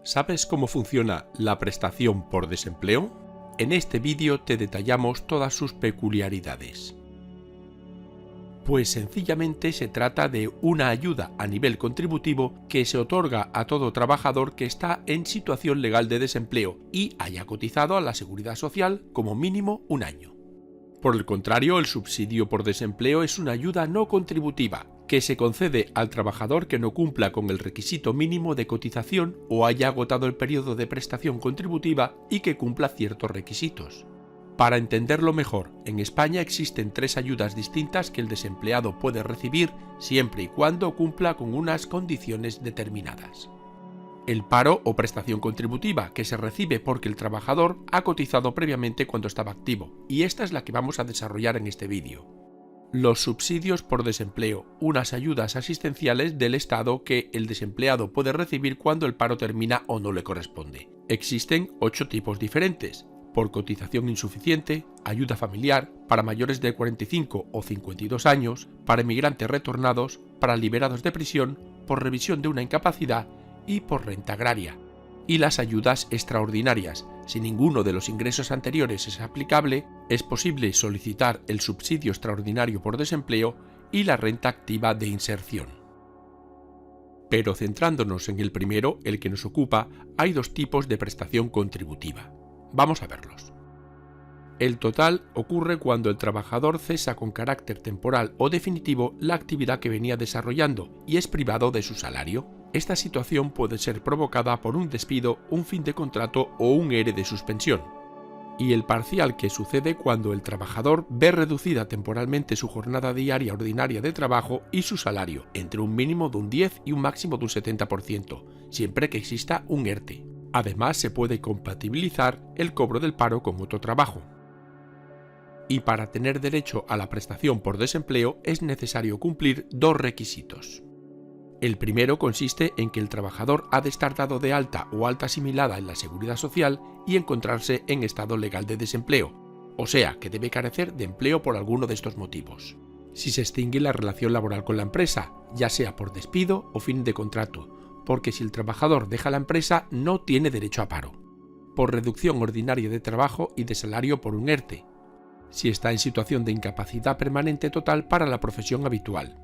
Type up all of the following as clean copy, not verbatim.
¿Sabes cómo funciona la prestación por desempleo? En este vídeo te detallamos todas sus peculiaridades. Pues sencillamente se trata de una ayuda a nivel contributivo que se otorga a todo trabajador que está en situación legal de desempleo y haya cotizado a la Seguridad Social como mínimo un año. Por el contrario, el subsidio por desempleo es una ayuda no contributiva que se concede al trabajador que no cumpla con el requisito mínimo de cotización o haya agotado el periodo de prestación contributiva y que cumpla ciertos requisitos. Para entenderlo mejor, en España existen tres ayudas distintas que el desempleado puede recibir siempre y cuando cumpla con unas condiciones determinadas. El paro o prestación contributiva, que se recibe porque el trabajador ha cotizado previamente cuando estaba activo, y esta es la que vamos a desarrollar en este vídeo. Los subsidios por desempleo, unas ayudas asistenciales del Estado que el desempleado puede recibir cuando el paro termina o no le corresponde. Existen 8 tipos diferentes: por cotización insuficiente, ayuda familiar, para mayores de 45 o 52 años, para emigrantes retornados, para liberados de prisión, por revisión de una incapacidad y por renta agraria. Y las ayudas extraordinarias. Si ninguno de los ingresos anteriores es aplicable, es posible solicitar el subsidio extraordinario por desempleo y la renta activa de inserción. Pero centrándonos en el primero, el que nos ocupa, hay 2 tipos de prestación contributiva. Vamos a verlos. El total ocurre cuando el trabajador cesa con carácter temporal o definitivo la actividad que venía desarrollando y es privado de su salario. Esta situación puede ser provocada por un despido, un fin de contrato o un ERE de suspensión. Y el parcial, que sucede cuando el trabajador ve reducida temporalmente su jornada diaria ordinaria de trabajo y su salario, entre un mínimo de un 10 y un máximo de un 70%, siempre que exista un ERTE. Además, se puede compatibilizar el cobro del paro con otro trabajo. Y para tener derecho a la prestación por desempleo es necesario cumplir 2 requisitos. El primero consiste en que el trabajador ha de estar dado de alta o alta asimilada en la Seguridad Social y encontrarse en estado legal de desempleo, o sea, que debe carecer de empleo por alguno de estos motivos. Si se extingue la relación laboral con la empresa, ya sea por despido o fin de contrato, porque si el trabajador deja la empresa no tiene derecho a paro. Por reducción ordinaria de trabajo y de salario por un ERTE, si está en situación de incapacidad permanente total para la profesión habitual.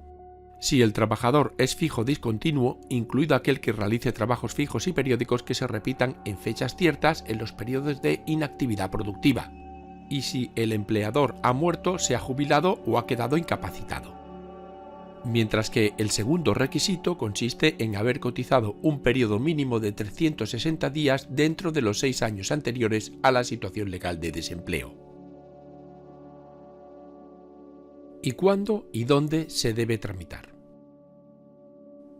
Si el trabajador es fijo discontinuo, incluido aquel que realice trabajos fijos y periódicos que se repitan en fechas ciertas en los periodos de inactividad productiva. Y si el empleador ha muerto, se ha jubilado o ha quedado incapacitado. Mientras que el segundo requisito consiste en haber cotizado un periodo mínimo de 360 días dentro de los 6 años anteriores a la situación legal de desempleo. ¿Y cuándo y dónde se debe tramitar?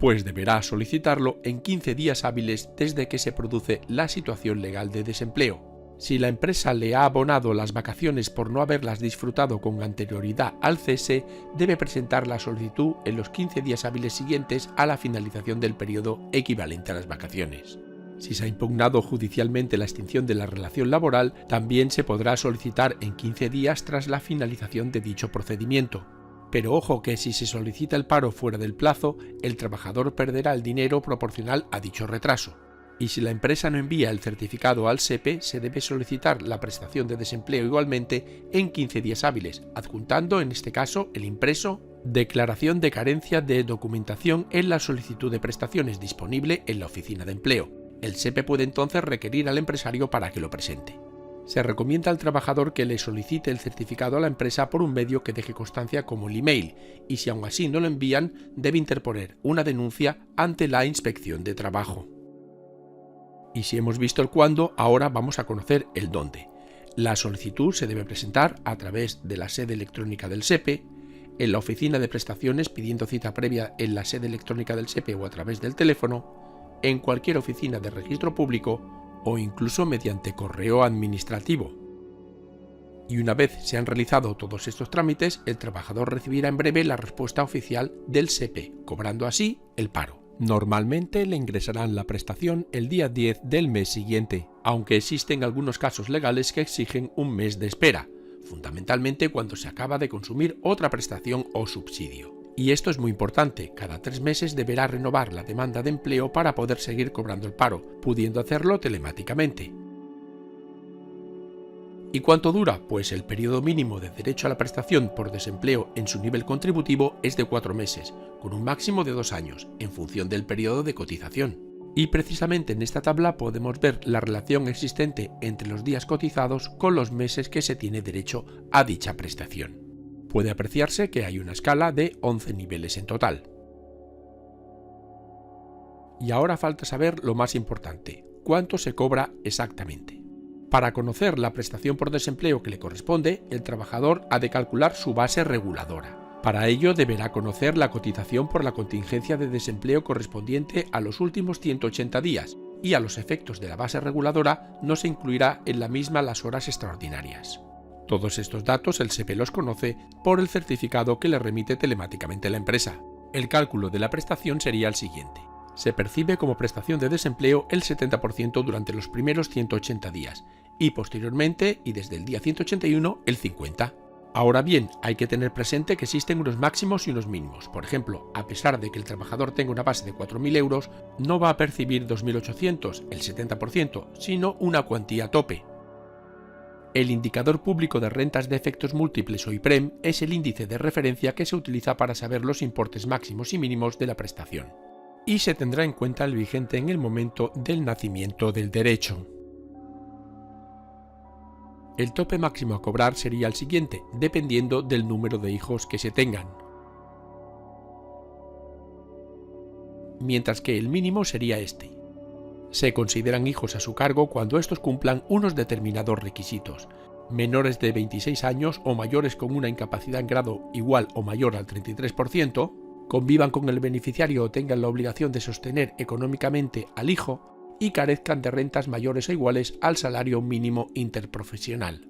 Pues deberá solicitarlo en 15 días hábiles desde que se produce la situación legal de desempleo. Si la empresa le ha abonado las vacaciones por no haberlas disfrutado con anterioridad al cese, debe presentar la solicitud en los 15 días hábiles siguientes a la finalización del periodo equivalente a las vacaciones. Si se ha impugnado judicialmente la extinción de la relación laboral, también se podrá solicitar en 15 días tras la finalización de dicho procedimiento. Pero ojo que si se solicita el paro fuera del plazo, el trabajador perderá el dinero proporcional a dicho retraso. Y si la empresa no envía el certificado al SEPE, se debe solicitar la prestación de desempleo igualmente en 15 días hábiles, adjuntando en este caso el impreso Declaración de carencia de documentación en la solicitud de prestaciones disponible en la oficina de empleo. El SEPE puede entonces requerir al empresario para que lo presente. Se recomienda al trabajador que le solicite el certificado a la empresa por un medio que deje constancia como el email, y si aún así no lo envían, debe interponer una denuncia ante la Inspección de Trabajo. Y si hemos visto el cuándo, ahora vamos a conocer el dónde. La solicitud se debe presentar a través de la sede electrónica del SEPE, en la oficina de prestaciones pidiendo cita previa en la sede electrónica del SEPE o a través del teléfono, en cualquier oficina de registro público o incluso mediante correo administrativo. Y una vez se han realizado todos estos trámites, el trabajador recibirá en breve la respuesta oficial del SEPE, cobrando así el paro. Normalmente le ingresarán la prestación el día 10 del mes siguiente, aunque existen algunos casos legales que exigen un mes de espera, fundamentalmente cuando se acaba de consumir otra prestación o subsidio. Y esto es muy importante, cada 3 meses deberá renovar la demanda de empleo para poder seguir cobrando el paro, pudiendo hacerlo telemáticamente. ¿Y cuánto dura? Pues el periodo mínimo de derecho a la prestación por desempleo en su nivel contributivo es de 4 meses, con un máximo de 2 años, en función del periodo de cotización. Y precisamente en esta tabla podemos ver la relación existente entre los días cotizados con los meses que se tiene derecho a dicha prestación. Puede apreciarse que hay una escala de 11 niveles en total. Y ahora falta saber lo más importante, ¿cuánto se cobra exactamente? Para conocer la prestación por desempleo que le corresponde, el trabajador ha de calcular su base reguladora. Para ello deberá conocer la cotización por la contingencia de desempleo correspondiente a los últimos 180 días y a los efectos de la base reguladora no se incluirá en la misma las horas extraordinarias. Todos estos datos el SEPE los conoce por el certificado que le remite telemáticamente la empresa. El cálculo de la prestación sería el siguiente. Se percibe como prestación de desempleo el 70% durante los primeros 180 días y posteriormente y desde el día 181 el 50%. Ahora bien, hay que tener presente que existen unos máximos y unos mínimos. Por ejemplo, a pesar de que el trabajador tenga una base de 4.000 euros, no va a percibir 2.800, el 70%, sino una cuantía tope. El indicador público de rentas de efectos múltiples o IPREM es el índice de referencia que se utiliza para saber los importes máximos y mínimos de la prestación. Y se tendrá en cuenta el vigente en el momento del nacimiento del derecho. El tope máximo a cobrar sería el siguiente, dependiendo del número de hijos que se tengan. Mientras que el mínimo sería este. Se consideran hijos a su cargo cuando estos cumplan unos determinados requisitos. Menores de 26 años o mayores con una incapacidad en grado igual o mayor al 33%, convivan con el beneficiario o tengan la obligación de sostener económicamente al hijo y carezcan de rentas mayores o iguales al salario mínimo interprofesional.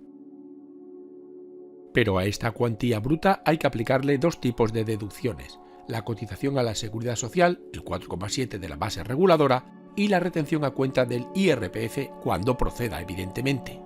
Pero a esta cuantía bruta hay que aplicarle dos tipos de deducciones: la cotización a la Seguridad Social, el 4,7 de la base reguladora, y la retención a cuenta del IRPF cuando proceda, evidentemente.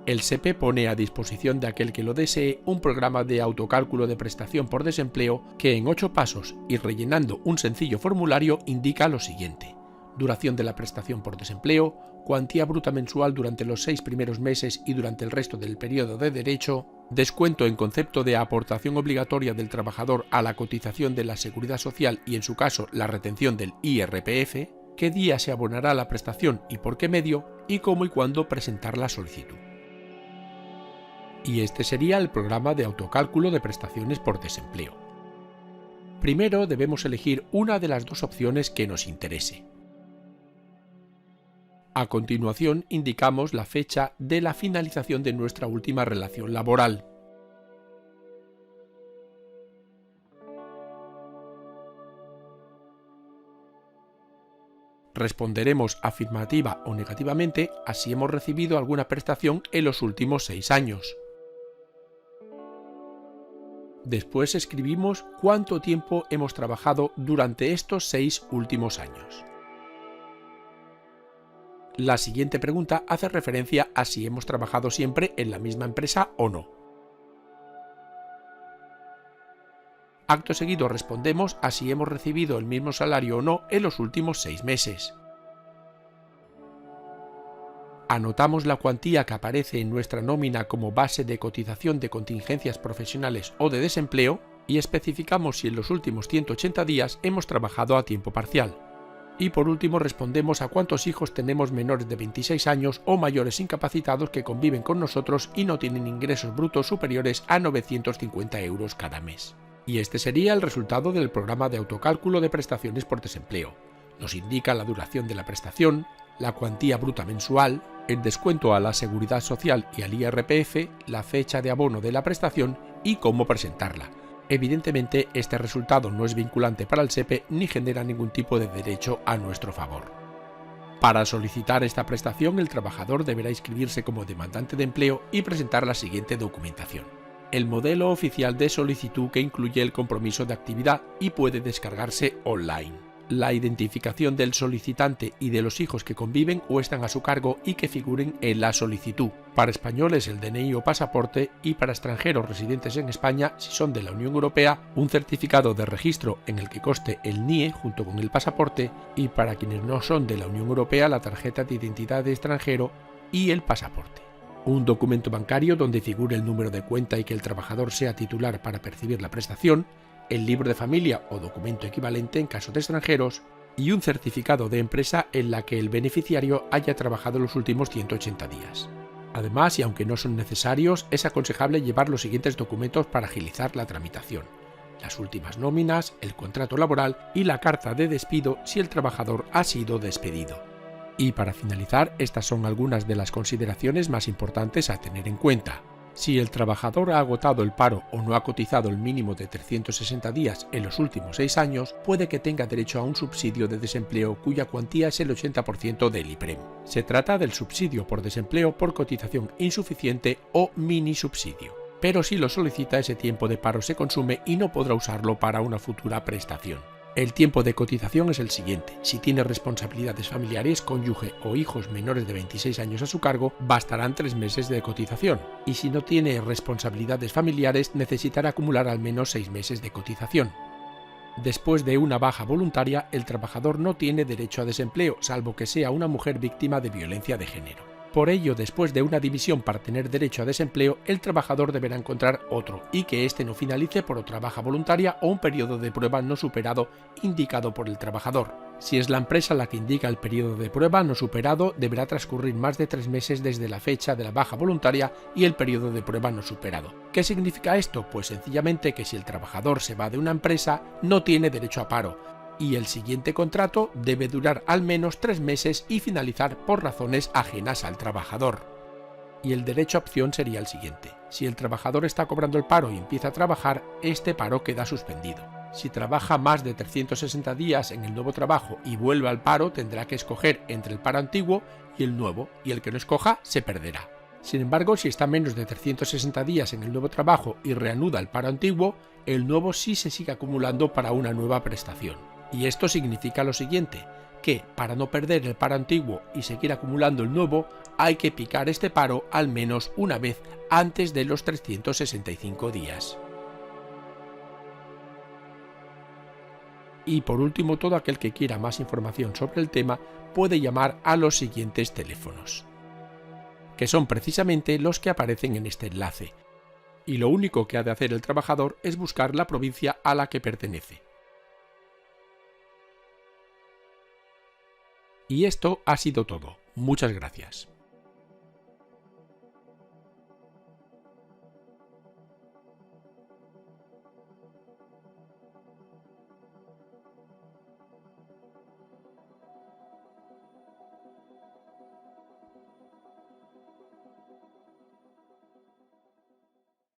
El SEPE pone a disposición de aquel que lo desee un programa de autocálculo de prestación por desempleo que en 8 pasos y rellenando un sencillo formulario indica lo siguiente: duración de la prestación por desempleo, cuantía bruta mensual durante los 6 primeros meses y durante el resto del periodo de derecho, descuento en concepto de aportación obligatoria del trabajador a la cotización de la Seguridad Social y en su caso la retención del IRPF, qué día se abonará la prestación y por qué medio, y cómo y cuándo presentar la solicitud. Y este sería el programa de autocálculo de prestaciones por desempleo. Primero debemos elegir una de las dos opciones que nos interese. A continuación indicamos la fecha de la finalización de nuestra última relación laboral. Responderemos afirmativa o negativamente a si hemos recibido alguna prestación en los últimos 6 años. Después escribimos cuánto tiempo hemos trabajado durante estos 6 últimos años. La siguiente pregunta hace referencia a si hemos trabajado siempre en la misma empresa o no. Acto seguido respondemos a si hemos recibido el mismo salario o no en los últimos 6 meses. Anotamos la cuantía que aparece en nuestra nómina como base de cotización de contingencias profesionales o de desempleo y especificamos si en los últimos 180 días hemos trabajado a tiempo parcial. Y por último respondemos a cuántos hijos tenemos menores de 26 años o mayores incapacitados que conviven con nosotros y no tienen ingresos brutos superiores a 950 euros cada mes. Y este sería el resultado del programa de autocálculo de prestaciones por desempleo. Nos indica la duración de la prestación, la cuantía bruta mensual, el descuento a la Seguridad Social y al IRPF, la fecha de abono de la prestación y cómo presentarla. Evidentemente, este resultado no es vinculante para el SEPE ni genera ningún tipo de derecho a nuestro favor. Para solicitar esta prestación, el trabajador deberá inscribirse como demandante de empleo y presentar la siguiente documentación: el modelo oficial de solicitud que incluye el compromiso de actividad y puede descargarse online. la identificación del solicitante y de los hijos que conviven o están a su cargo y que figuren en la solicitud. Para españoles el DNI o pasaporte y para extranjeros residentes en España, si son de la Unión Europea, un certificado de registro en el que conste el NIE junto con el pasaporte y para quienes no son de la Unión Europea la tarjeta de identidad de extranjero y el pasaporte. Un documento bancario donde figure el número de cuenta y que el trabajador sea titular para percibir la prestación, el libro de familia o documento equivalente en caso de extranjeros y un certificado de empresa en la que el beneficiario haya trabajado los últimos 180 días. Además, y aunque no son necesarios, es aconsejable llevar los siguientes documentos para agilizar la tramitación: las últimas nóminas, el contrato laboral y la carta de despido si el trabajador ha sido despedido. Y para finalizar, estas son algunas de las consideraciones más importantes a tener en cuenta. Si el trabajador ha agotado el paro o no ha cotizado el mínimo de 360 días en los últimos 6 años, puede que tenga derecho a un subsidio de desempleo cuya cuantía es el 80% del IPREM. Se trata del subsidio por desempleo por cotización insuficiente o mini subsidio. Pero si lo solicita, ese tiempo de paro se consume y no podrá usarlo para una futura prestación. El tiempo de cotización es el siguiente: si tiene responsabilidades familiares, cónyuge o hijos menores de 26 años a su cargo, bastarán 3 meses de cotización, y si no tiene responsabilidades familiares, necesitará acumular al menos 6 meses de cotización. Después de una baja voluntaria, el trabajador no tiene derecho a desempleo, salvo que sea una mujer víctima de violencia de género. Por ello, después de una dimisión para tener derecho a desempleo, el trabajador deberá encontrar otro y que éste no finalice por otra baja voluntaria o un periodo de prueba no superado indicado por el trabajador. Si es la empresa la que indica el periodo de prueba no superado, deberá transcurrir más de 3 meses desde la fecha de la baja voluntaria y el periodo de prueba no superado. ¿Qué significa esto? Pues sencillamente que si el trabajador se va de una empresa, no tiene derecho a paro, y el siguiente contrato debe durar al menos 3 meses y finalizar por razones ajenas al trabajador. Y el derecho a opción sería el siguiente: si el trabajador está cobrando el paro y empieza a trabajar, este paro queda suspendido. Si trabaja más de 360 días en el nuevo trabajo y vuelve al paro, tendrá que escoger entre el paro antiguo y el nuevo, y el que no escoja se perderá. Sin embargo, si está menos de 360 días en el nuevo trabajo y reanuda el paro antiguo, el nuevo sí se sigue acumulando para una nueva prestación. Y esto significa lo siguiente: que para no perder el paro antiguo y seguir acumulando el nuevo, hay que picar este paro al menos una vez antes de los 365 días. Y por último, todo aquel que quiera más información sobre el tema puede llamar a los siguientes teléfonos, que son precisamente los que aparecen en este enlace. Y lo único que ha de hacer el trabajador es buscar la provincia a la que pertenece. Y esto ha sido todo. Muchas gracias.